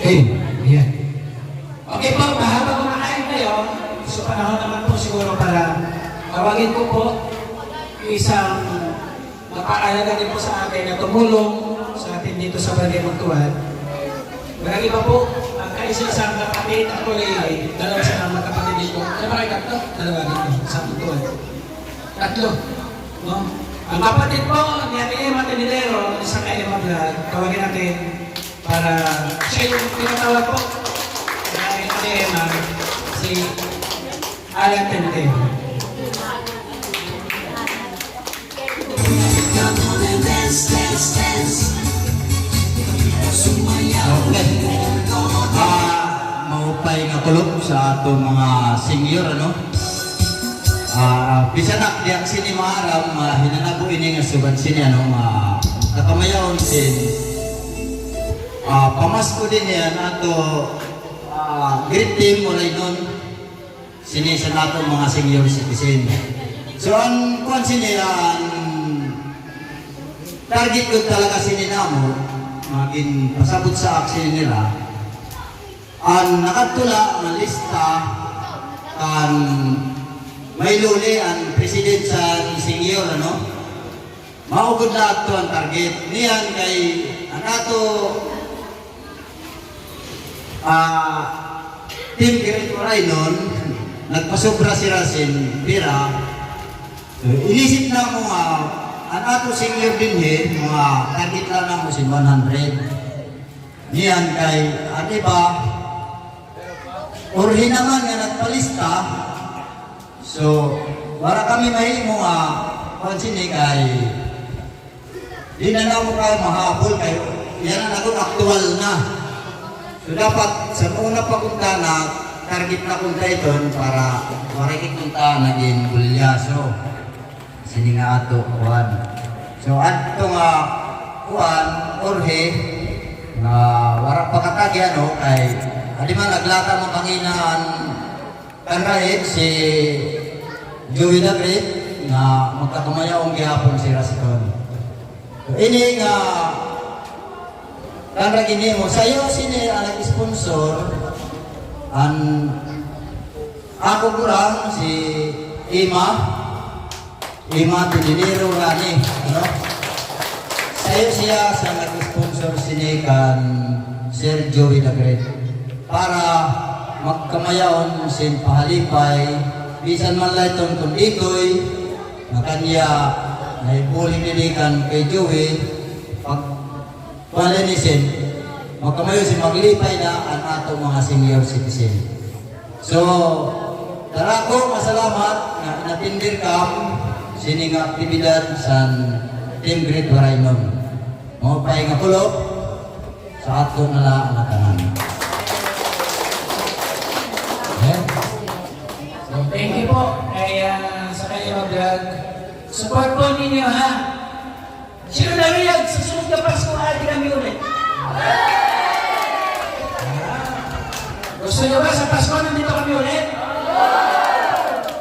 Okay. Ayan. Okay po, habang kumakain kayo, so panahon naman po siguro para tawagin ko po yung isang napakalaga din po sa atin na tumulong sa atin dito sa Barangay Magtuwad. Marami pa po, ang kaisa-isang kapatid at kulay, dalawa siya ng magkapatid dito. Ano ba kayo tatlo? Dalawa dito, sa Magtuwad. Tatlo. No? Ang kapatid po, ni Ate Emma Tenilero, isang Emma Vlog, tawagin natin para siya yung pinatawag po. Kaya Ate Emma, si Alan Tenilero. Okay. Maupay nga kulog sa atong mga senior, ano? Bisanak diyak sini maaram, hinanago ini nga subad sini, ano? Kakamayaon sin. Pamasko din yan, ato great team mulay nun. Sini sa nato mga senior citizen. So, ang kuwan sini, target ko talaga sini namo, maging pasabot sa aksyon nila. Ang nakatula ng lista kan may luli ang president sa senior, ano? Maugod na ito ang target. Niyan kay ang ato team Great Rhinon, nagpasobra si Rasin, pira. So, inisip na mo nga, ang ato senior din mga target lang na mo si 100. Niyan kay, at iba, orhi naman nga nagpalista. So, para kami mahimo nga, pansini kay, di na mo kayo mahabol kayo. Yan ang naging aktual na. So, dapat sa una pakunta na, target na kunta ito para marikikunta naging bulyaso. Sini nga ato, kuhan. So, ato nga, kuhan, orhe, na wala pagkatagi, ano, kay, adi man naglata mo Panginoon kanrahit si Joey Dagrit na magkatumayawang gihapon si Raston. So, ini nga kanra gini mo sayo sini ang nag-sponsor ang ako kurang si Ima Tenilero Rani, ano? Sayo siya sa nag-sponsor sini kan Sir Joey Dagrit para magkamayaon sin pahalipay bisan man lang itong tundikoy na kanya na ipuling nilikan kay Joey pag palinisin magkamayon sin maglipay na ang ato mga senior citizen. So tara ko masalamat na inatindir kam sining aktibidad sa Team Great Rhinon. Mga pay nga pulok sa ato na lang ang tanan. So, thank you po kay sa kayo vlog. Support po ninyo, ha? Sino nariyag sa sunod na Pasko, adi kami ulit? Gusto nyo ba sa Pasko nandito kami ulit?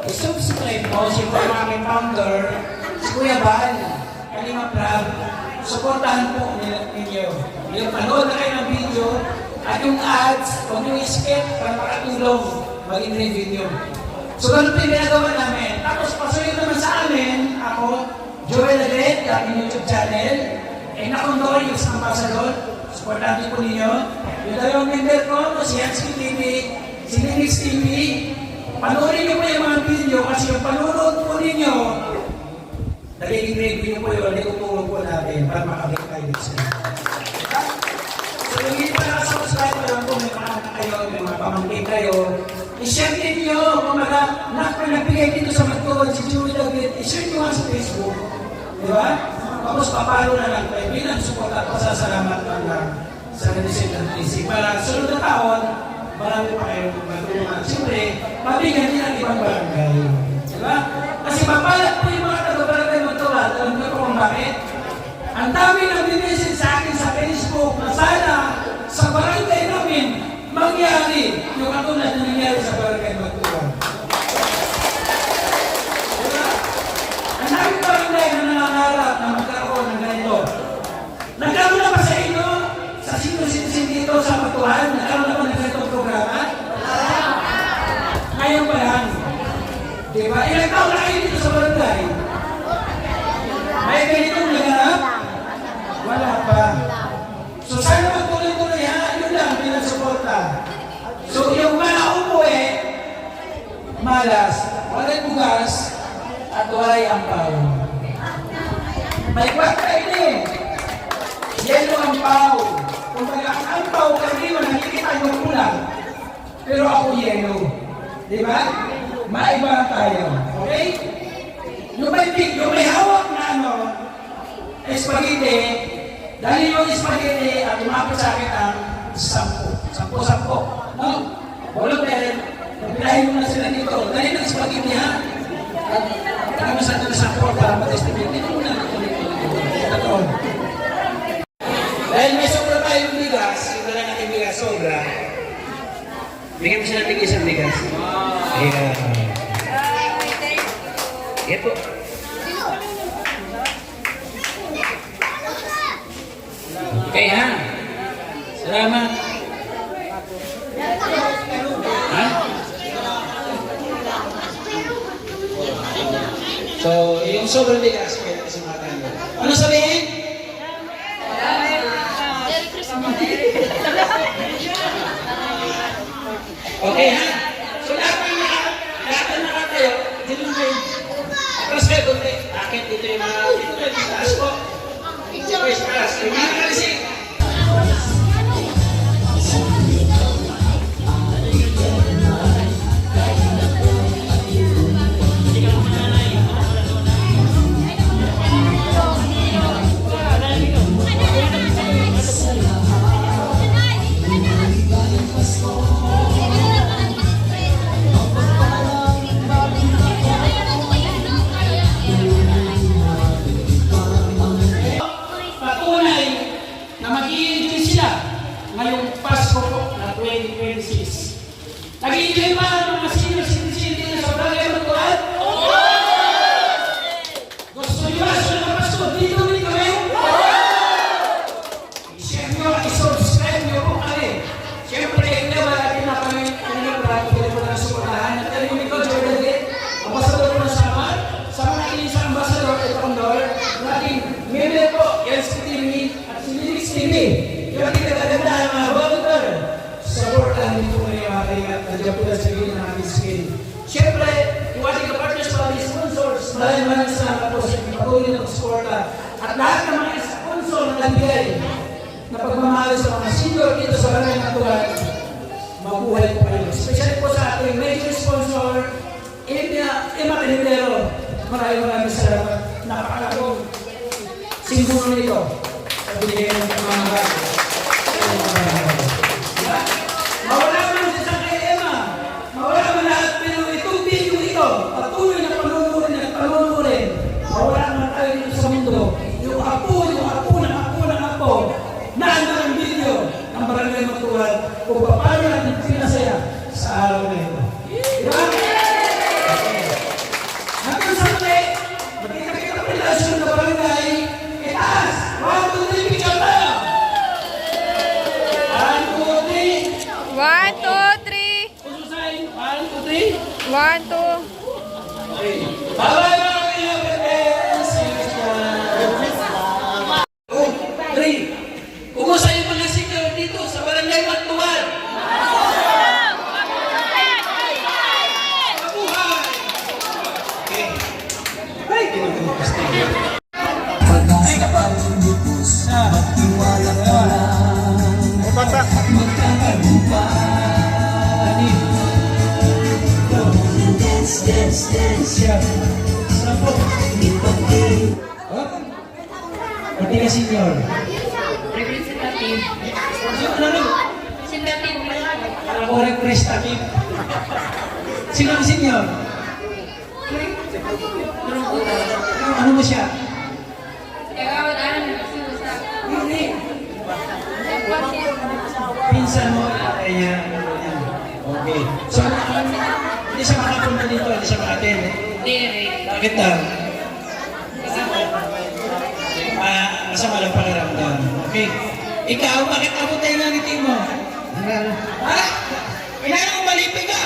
I-subscribe po, siyempre ang aming founder, si Kuya Bal, Kalima Prab. Supportahan po ninyo. Yung panood na kayo ng video, at yung ads, huwag yung skip para makatulong maging review nyo. So, ganun po yung ginagawa namin. Tapos, pasuyo naman sa amin, ako, Joel Agret, aking YouTube channel, Nakondoy, yung isang pasalot, supportahan po ninyo. Yung dalawang member ko, si Hansky TV, si Linux TV, panoorin nyo po yung mga video kasi yung panunod po ninyo, nagiging review po yun, itutulong po natin para makabit kayo sa so, yung hindi pa nakasubscribe na lang po, may mga anak kayo, may mga pamangkin kayo, i-share din nyo, kung mga nagbigay dito sa Magtuwad, si Joey Dagrit, i-share nyo nga sa Facebook. Di ba? Tapos papalo na lang kayo, bilang support at pasasalamat lang sa Renisip ng TC. Para sunod na taon, marami pa kayong matulungan. Siyempre, mabigyan din ang ibang barangay. Di ba? Kasi mapalat po yung mga taga-barangay Magtuwad. Alam niyo po kung bakit? Ang dami nang binisin sa akin sa Facebook na sana sa barangay namin mangyari yung katulad na nangyari sa barangay Magtuwad. Diba? Ang dami barangay na nangangarap na magkaroon ng ganito. Nagkaroon na ba sa inyo sa senior citizen dito sa Magtuwad? 1, nagkaroon naman ng ganitong programa? Ngayon pa lang. Diba? Ilang taon na kayo dito sa barangay? May ganitong naganap? Wala pa. So sana magtuloy-tuloy ha, yun lang, pinasuporta. So yung mga umuwi, malas, walay bugas, at walay ampaw. May kwata ini. Yelo ampaw. Kung baga ang ampaw, karaniwan, nakikita yung ulang. Pero ako yelo. Di ba? Maiba tayo. Okay? Yung may hawak na spaghetti, dahil yung spaghetti at umapit sa akin ang 10. No? Walang pera. Pagpilahin mo na sila dito. Dahil ng spaghetti ha. At kami sa ito sa para matestimate. Dito muna ito. Dahil may sobra tayong bigas, yung dala natin bigas sobra, bigyan mo sila natin isang bigas. Ayan. Ito. Okay ha? Salamat. Ha? So, yung sobrang bigas, pwede kasi mga tayo. Ano sabihin? Okay ha? So, lahat na nakatayo, dito kayo. Tapos kayo, kunti. Akit dito yung mga, dito kayo, taas po. Picture, taas. Yung mga kalising. Patunay na mag-i-enjoy sila ngayong Pasko po na 2026. Nag-i-enjoy ba ang mga senior citizen dito sa Barangay Matuan? Gusto niyo ba sa Pasko? Dito rin kami? I-share nyo, i-subscribe nyo po kami. Siyempre, hindi ba natin na kami marami po na suportahan. At alam ko, Jordan Gate, ambasador po ng Samar, sa mga inisang ambasador, ito ang door, natin Mimil po, LC TV at Sinilix TV. Yung ating nagaganda mga volunteer. Supportan din po ngayon mga kaigat. Nandiyan po na sa gilid ng ating screen. Siyempre, yung ating partners po, ating sponsors, maraming salamat po sa patuloy ng suporta. At lahat ng mga sponsor na nagbigay na pagmamahal sa mga senior dito sa Barangay Matuan, mabuhay po kayo. Especially po sa ating major sponsor, Emma Pinidero. Maraming salamat. Napakalakong simbolo nito sa binigay ng mga mawala man sa kay Emma, mawala man lahat, pero itong video ito, patuloy na panunurin, mawala man tayo dito sa mundo. Yung apo ng apo, naanda ang video ng Barangay Matuan kung paano natin pinasaya sa araw na ito. Diba? Hanggang sa muli, magkita-kita pa nila sa mga barangay. Itaas! 1, 2, 3, picture tayo! 1, 2, 3. 1, 2, 3. Pususahin. 1, 2, 3. 1, 2. Okay. Bye-bye mga kaibigan! See you next time. 2, 3. Kumusta yung mga senior dito sa Barangay Matuan? Mabuhay! Okay. Ay, tinutulungas tayo. Ay, kapag magtiwala ka lang at magkakagupan. Dance. Sampo. Pati ka senior. Representative. Ano? Parang representative. Sino ang senior? Ano mo siya? Hindi. Pinsan mo, kaya okay. So, hindi siya makapunta dito, hindi siya maka-attend. Bakit daw? Masama lang pakiramdam. Okay. Ikaw, bakit abot tayo ng ngiti mo? Ha? Kailangan mo malipig ka.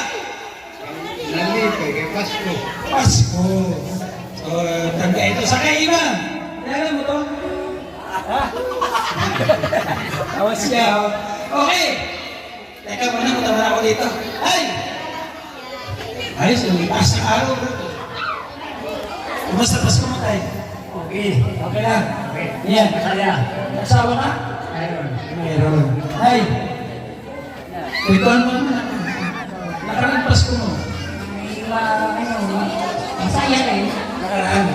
Nalipay kay Pasko. Pasko. So, tanda ito sa kaiba. Kailangan mo to? Ha? Tawas siya. Oh. Okay. Teka muna, mataman ako dito. Ay! Ayos, lumipas ng araw. Kumusta Pasko mo tayo? Okay. Okay lang. Okay. Yan. Masaya. Nagsawa ka? Ayun. Meron. Ay! Kwituan mo naman ako. Nakaraan Pasko mo. Masaya rin. Nakaraan.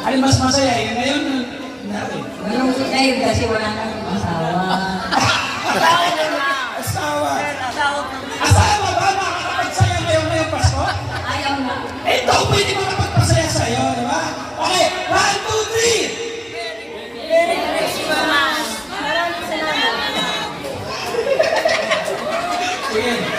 Alin mas masaya? Yung ngayon? Narin. Malungkot na yun kasi wala nang asawa. Asawa. Asawa ba? Makakapagsaya ngayon ngayong Pasko? Ayaw na. Ito, pwede makapagpasaya sa'yo, di ba? Okay, 1, 2, 3! Sige.